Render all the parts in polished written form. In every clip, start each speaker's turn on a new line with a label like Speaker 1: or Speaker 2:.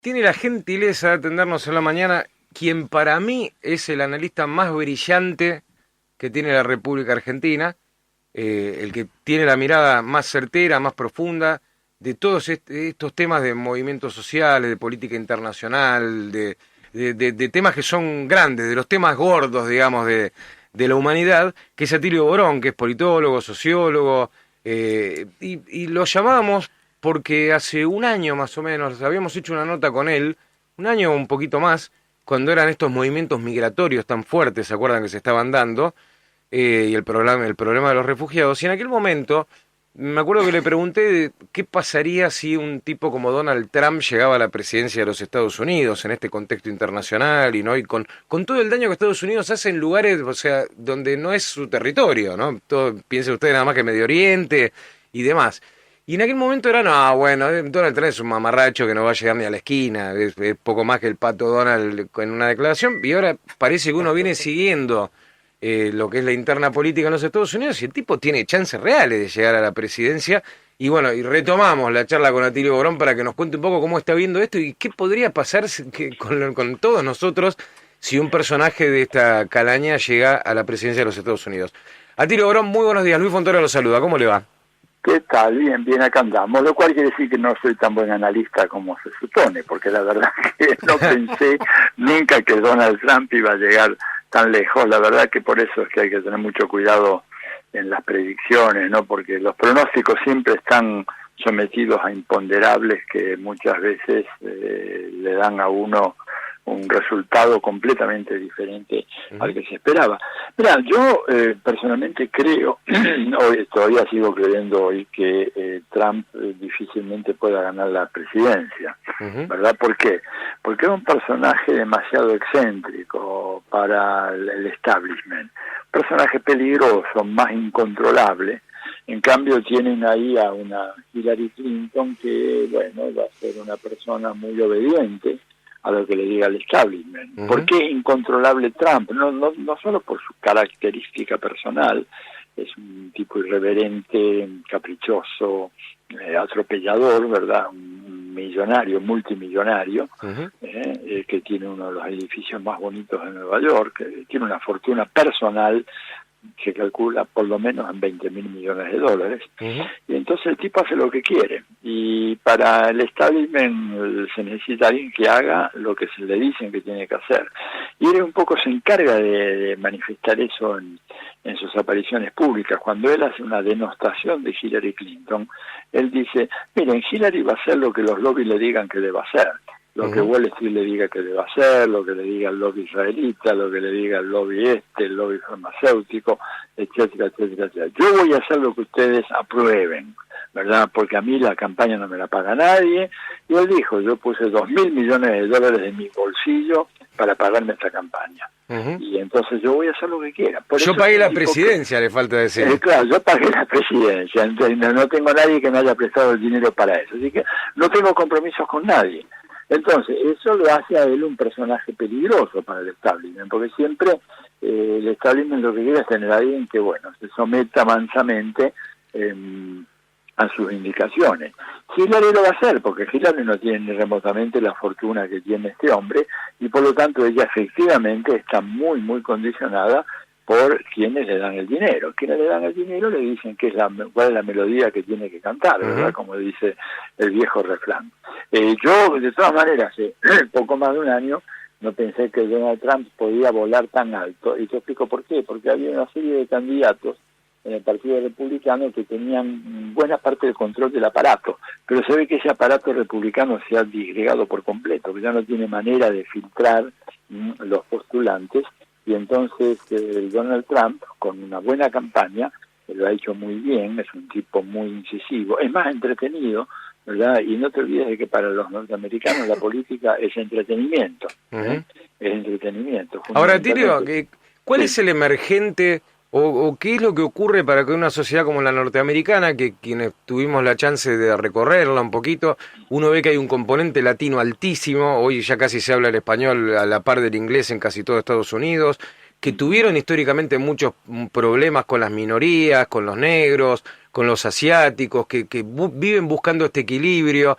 Speaker 1: Tiene la gentileza de atendernos en la mañana quien para mí es el analista más brillante que tiene la República Argentina, el que tiene la mirada más certera, más profunda de todos estos temas de movimientos sociales, de política internacional, de temas que son grandes, de los temas gordos, digamos, de la humanidad, que es Atilio Borón, que es politólogo, sociólogo, y lo llamamos porque hace un año más o menos habíamos hecho una nota con él, un año o un poquito más, cuando eran estos movimientos migratorios tan fuertes, ¿se acuerdan que se estaban dando? Y el problema de los refugiados. Y en aquel momento, me acuerdo que le pregunté qué pasaría si un tipo como Donald Trump llegaba a la presidencia de los Estados Unidos en este contexto internacional y no y con todo el daño que Estados Unidos hace en lugares, o sea, donde no es su territorio, ¿no? Todo, piense usted nada más que Medio Oriente y demás. Y en aquel momento era, no, bueno, Donald Trump es un mamarracho que no va a llegar ni a la esquina, es poco más que el pato Donald en una declaración, y ahora parece que uno viene siguiendo lo que es la interna política en los Estados Unidos y el tipo tiene chances reales de llegar a la presidencia. Y bueno, y retomamos la charla con Atilio Borón para que nos cuente un poco cómo está viendo esto y qué podría pasar con todos nosotros si un personaje de esta calaña llega a la presidencia de los Estados Unidos. Atilio Borón, muy buenos días. Luis Fontoro lo saluda. ¿Cómo le va?
Speaker 2: ¿Qué tal? Bien, bien, acá andamos, lo cual quiere decir que no soy tan buen analista como se supone, porque la verdad que no pensé nunca que Donald Trump iba a llegar tan lejos. La verdad que por eso es que hay que tener mucho cuidado en las predicciones, ¿no? Porque los pronósticos siempre están sometidos a imponderables que muchas veces le dan a uno un resultado completamente diferente al que se esperaba. Mira, yo personalmente creo, hoy todavía sigo creyendo hoy que Trump difícilmente pueda ganar la presidencia, ¿verdad? ¿Por qué? Porque es un personaje demasiado excéntrico para el establishment, un personaje peligroso, más incontrolable. En cambio tienen ahí a una Hillary Clinton que, bueno, va a ser una persona muy obediente a lo que le diga el establishment. ¿Por qué incontrolable Trump? No solo por su característica personal, es un tipo irreverente, caprichoso, atropellador, ¿verdad? Un millonario, multimillonario, que tiene uno de los edificios más bonitos de Nueva York, que tiene una fortuna personal se calcula por lo menos en 20.000 millones de dólares, y entonces el tipo hace lo que quiere, y para el establishment se necesita alguien que haga lo que se le dicen que tiene que hacer, y él un poco se encarga de manifestar eso en sus apariciones públicas. Cuando él hace una denostación de Hillary Clinton, él dice, miren, Hillary va a hacer lo que los lobbies le digan que deba hacer, lo que Wall Street le diga que deba hacer, lo que le diga el lobby israelita, lo que le diga el lobby el lobby farmacéutico, etcétera, etcétera, etcétera. Yo voy a hacer lo que ustedes aprueben, ¿verdad? Porque a mí la campaña no me la paga nadie. Y él dijo, yo puse 2.000 millones de dólares de mi bolsillo para pagarme esta campaña. Y entonces yo voy a hacer lo que quiera. Por
Speaker 1: yo
Speaker 2: eso
Speaker 1: pagué la presidencia, le falta decir.
Speaker 2: Claro, yo pagué la presidencia, entonces no tengo nadie que me haya prestado el dinero para eso. Así que no tengo compromisos con nadie. Entonces, eso lo hace a él un personaje peligroso para el establishment, porque siempre el establishment lo que quiere es tener a alguien que, bueno, se someta mansamente a sus indicaciones. Hillary lo va a hacer, porque Hillary no tiene ni remotamente la fortuna que tiene este hombre, y por lo tanto ella efectivamente está muy, muy condicionada por quienes le dan el dinero. Quienes le dan el dinero le dicen cuál es la melodía que tiene que cantar, ¿verdad? Como dice el viejo refrán. Yo, de todas maneras, poco más de un año, no pensé que Donald Trump podía volar tan alto. Y te explico por qué. Porque había una serie de candidatos en el Partido Republicano que tenían buena parte del control del aparato. Pero se ve que ese aparato republicano se ha disgregado por completo, que ya no tiene manera de filtrar los postulantes. Y entonces Donald Trump, con una buena campaña, lo ha hecho muy bien, es un tipo muy incisivo, es más entretenido, ¿verdad? Y no te olvides de que para los norteamericanos la política es entretenimiento, es entretenimiento.
Speaker 1: Ahora, Tirio, ¿cuál es el emergente o qué es lo que ocurre para que una sociedad como la norteamericana, que quienes tuvimos la chance de recorrerla un poquito, uno ve que hay un componente latino altísimo, hoy ya casi se habla el español a la par del inglés en casi todo Estados Unidos, que tuvieron históricamente muchos problemas con las minorías, con los negros, con los asiáticos, que viven buscando este equilibrio.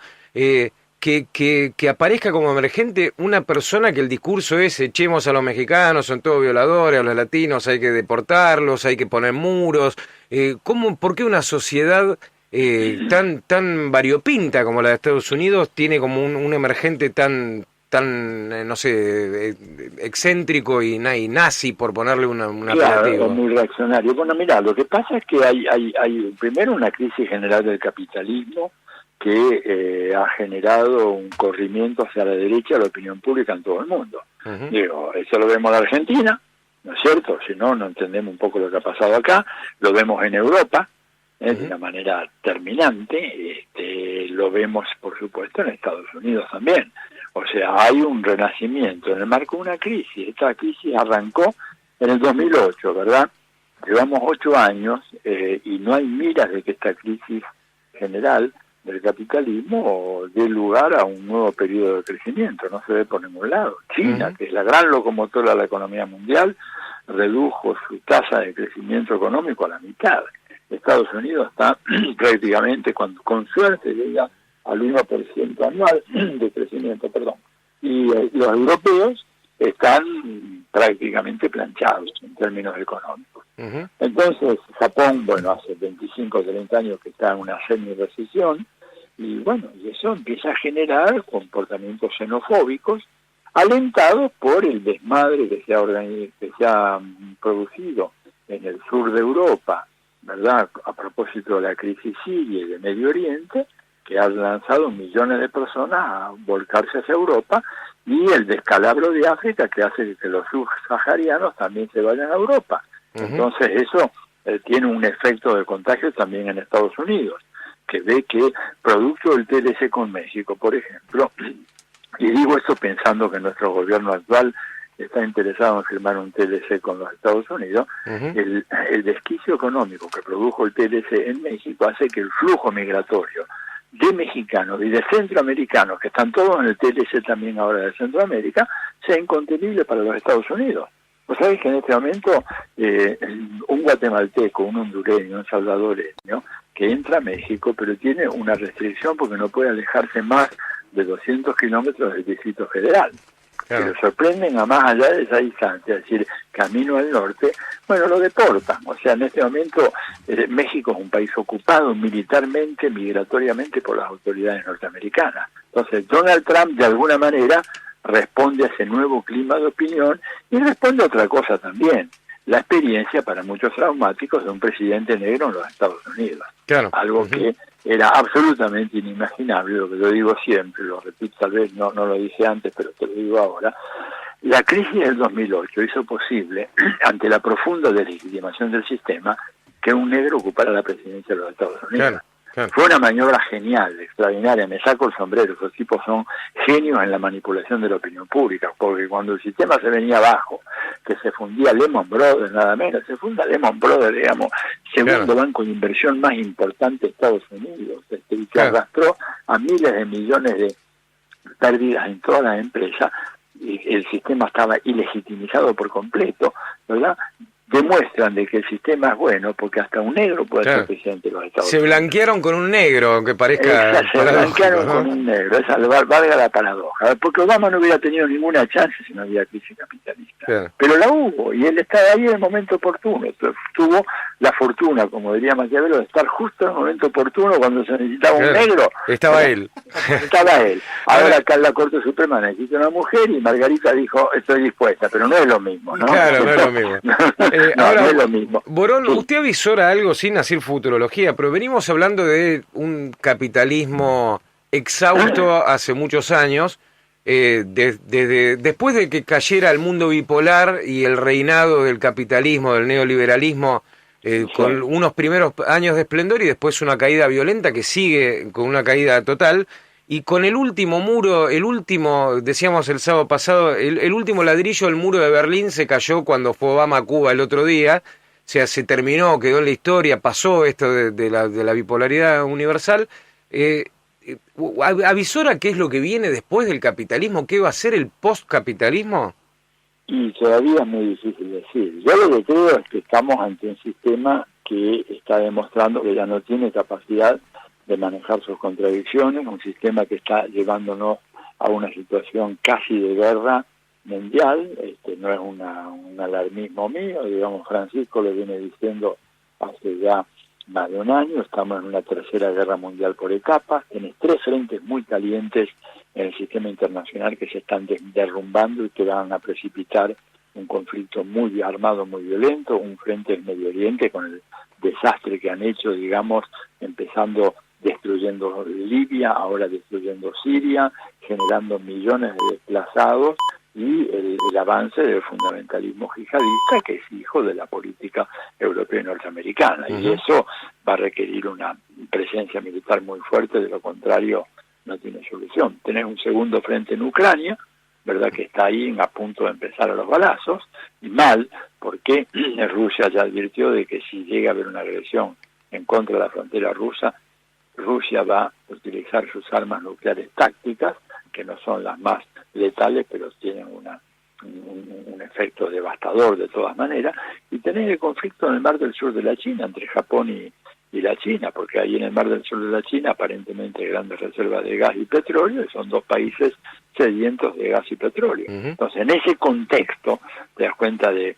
Speaker 1: que aparezca como emergente una persona que el discurso es echemos a los mexicanos, son todos violadores, a los latinos hay que deportarlos, hay que poner muros. ¿Por qué una sociedad tan variopinta como la de Estados Unidos tiene como un emergente tan no sé, excéntrico y nazi, por ponerle un apelativo?
Speaker 2: Claro, muy reaccionario. Bueno, mira, lo que pasa es que hay primero una crisis general del capitalismo que ha generado un corrimiento hacia la derecha de la opinión pública en todo el mundo. Digo, eso lo vemos en Argentina, ¿no es cierto? Si no, no entendemos un poco lo que ha pasado acá. Lo vemos en Europa, de una manera terminante. Lo vemos, por supuesto, en Estados Unidos también. O sea, hay un renacimiento en el marco de una crisis. Esta crisis arrancó en el 2008, ¿verdad? Llevamos 8 años y no hay miras de que esta crisis general del capitalismo dé lugar a un nuevo periodo de crecimiento. No se ve por ningún lado. China, que es la gran locomotora de la economía mundial, redujo su tasa de crecimiento económico a la mitad. Estados Unidos está prácticamente, con suerte, llega al 1% anual de crecimiento, y los europeos están prácticamente planchados en términos económicos. Entonces, Japón, bueno, hace 25 o 30 años que está en una semi-recesión, y bueno, y eso empieza a generar comportamientos xenofóbicos, alentados por el desmadre que se ha producido en el sur de Europa, ¿verdad?, a propósito de la crisis siria y de Medio Oriente, que han lanzado millones de personas a volcarse hacia Europa, y el descalabro de África, que hace que los subsaharianos también se vayan a Europa. Entonces eso tiene un efecto de contagio también en Estados Unidos, que ve que producto del TLC con México, por ejemplo, y digo esto pensando que nuestro gobierno actual está interesado en firmar un TLC con los Estados Unidos, el desquicio económico que produjo el TLC en México hace que el flujo migratorio de mexicanos y de centroamericanos, que están todos en el TLC también ahora de Centroamérica, sea incontenible para los Estados Unidos. Vos sabés que en este momento un guatemalteco, un hondureño, un salvadoreño, que entra a México, pero tiene una restricción porque no puede alejarse más de 200 kilómetros del Distrito Federal. Claro. Que lo sorprenden a más allá de esa distancia, es decir, camino al norte, bueno, lo deportan. O sea, en este momento México es un país ocupado militarmente, migratoriamente por las autoridades norteamericanas. Entonces, Donald Trump, de alguna manera, responde a ese nuevo clima de opinión y responde a otra cosa también, la experiencia para muchos traumáticos de un presidente negro en los Estados Unidos. Claro. Algo que era absolutamente inimaginable, lo que yo digo siempre, lo repito, tal vez no lo dije antes, pero te lo digo ahora. La crisis del 2008 hizo posible, ante la profunda deslegitimación del sistema, que un negro ocupara la presidencia de los Estados Unidos. Claro. Claro. Fue una maniobra genial, extraordinaria, me saco el sombrero, esos tipos son genios en la manipulación de la opinión pública, porque cuando el sistema se venía abajo, que se fundía Lehman Brothers, nada menos, se funda Lehman Brothers, digamos, segundo banco de inversión más importante de Estados Unidos, y que arrastró a miles de millones de pérdidas en todas las empresas, y el sistema estaba ilegitimizado por completo, ¿verdad? Demuestran de que el sistema es bueno porque hasta un negro puede ser presidente de los Estados Unidos. Se
Speaker 1: blanquearon con un negro, aunque parezca
Speaker 2: se blanquearon con un negro, esa valga la paradoja, porque Obama no hubiera tenido ninguna chance si no había crisis capitalista, pero la hubo, y él estaba ahí en el momento oportuno. Entonces, tuvo la fortuna, como diría Maquiavelo, de estar justo en el momento oportuno cuando se necesitaba un negro.
Speaker 1: Estaba él.
Speaker 2: Estaba él. Ahora acá en la Corte Suprema necesita una mujer y Margarita dijo, estoy dispuesta, pero no es lo mismo, ¿no?
Speaker 1: Claro, no es lo mismo. Ahora,
Speaker 2: no es lo mismo.
Speaker 1: Borón, usted avisora algo sin hacer futurología, pero venimos hablando de un capitalismo exhausto hace muchos años, después de que cayera el mundo bipolar y el reinado del capitalismo, del neoliberalismo, con unos primeros años de esplendor y después una caída violenta que sigue con una caída total. Y con el último muro, decíamos el sábado pasado, el último ladrillo del muro de Berlín se cayó cuando fue Obama a Cuba el otro día. O sea, se terminó, quedó en la historia, pasó esto de la bipolaridad universal. ¿Avisora qué es lo que viene después del capitalismo? ¿Qué va a ser el postcapitalismo?
Speaker 2: Y todavía es muy difícil decir. Yo lo que creo es que estamos ante un sistema que está demostrando que ya no tiene capacidad de manejar sus contradicciones, un sistema que está llevándonos a una situación casi de guerra mundial. No es un alarmismo mío, digamos, Francisco lo viene diciendo hace ya más de un año, estamos en una tercera guerra mundial por etapas, tienes 3 frentes muy calientes en el sistema internacional que se están derrumbando y que van a precipitar un conflicto muy armado, muy violento. Un frente en Medio Oriente con el desastre que han hecho, digamos, empezando destruyendo Libia, ahora destruyendo Siria, generando millones de desplazados, y el avance del fundamentalismo yihadista, que es hijo de la política europea y norteamericana. Y eso va a requerir una presencia militar muy fuerte, de lo contrario no tiene solución. Tenés un segundo frente en Ucrania, verdad que está ahí a punto de empezar a los balazos, y mal, porque Rusia ya advirtió de que si llega a haber una agresión en contra de la frontera rusa, Rusia va a utilizar sus armas nucleares tácticas, que no son las más letales, pero tienen un efecto devastador de todas maneras. Y tenés el conflicto en el mar del sur de la China, entre Japón y la China, porque ahí en el mar del sur de la China aparentemente hay grandes reservas de gas y petróleo, y son 2 países sedientos de gas y petróleo. Entonces, en ese contexto, te das cuenta de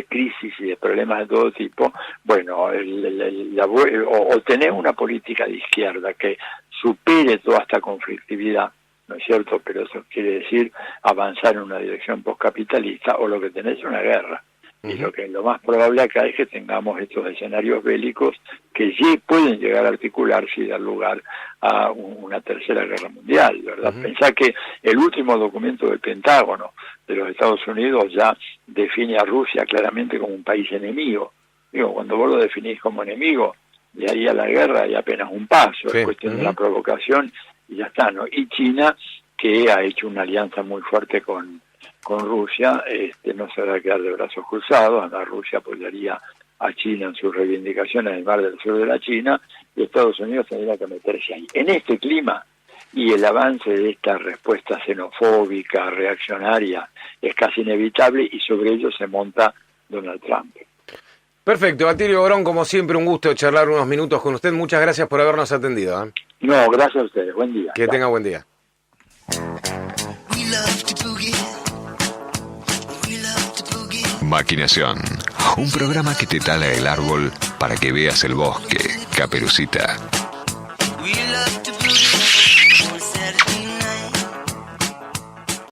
Speaker 2: crisis y de problemas de todo tipo. Bueno, o tener una política de izquierda que supere toda esta conflictividad, ¿no es cierto? Pero eso quiere decir avanzar en una dirección postcapitalista, o lo que tenés es una guerra. Y lo más probable acá es que tengamos estos escenarios bélicos que sí pueden llegar a articularse y dar lugar a una tercera guerra mundial, ¿verdad? Pensá que el último documento del Pentágono de los Estados Unidos ya define a Rusia claramente como un país enemigo. Digo, cuando vos lo definís como enemigo, de ahí a la guerra hay apenas un paso, es cuestión de la provocación y ya está, ¿no? Y China, que ha hecho una alianza muy fuerte con Rusia, no se va a quedar de brazos cruzados. La Rusia apoyaría a China en sus reivindicaciones en el mar del sur de la China, y Estados Unidos tendría que meterse ahí. En este clima, y el avance de esta respuesta xenofóbica, reaccionaria, es casi inevitable, y sobre ello se monta Donald Trump.
Speaker 1: Perfecto, Atilio Borón, como siempre, un gusto charlar unos minutos con usted. Muchas gracias por habernos atendido.
Speaker 2: No, gracias a ustedes. Buen día.
Speaker 1: Que tenga buen día.
Speaker 3: Maquinación, un programa que te tala el árbol para que veas el bosque, Caperucita.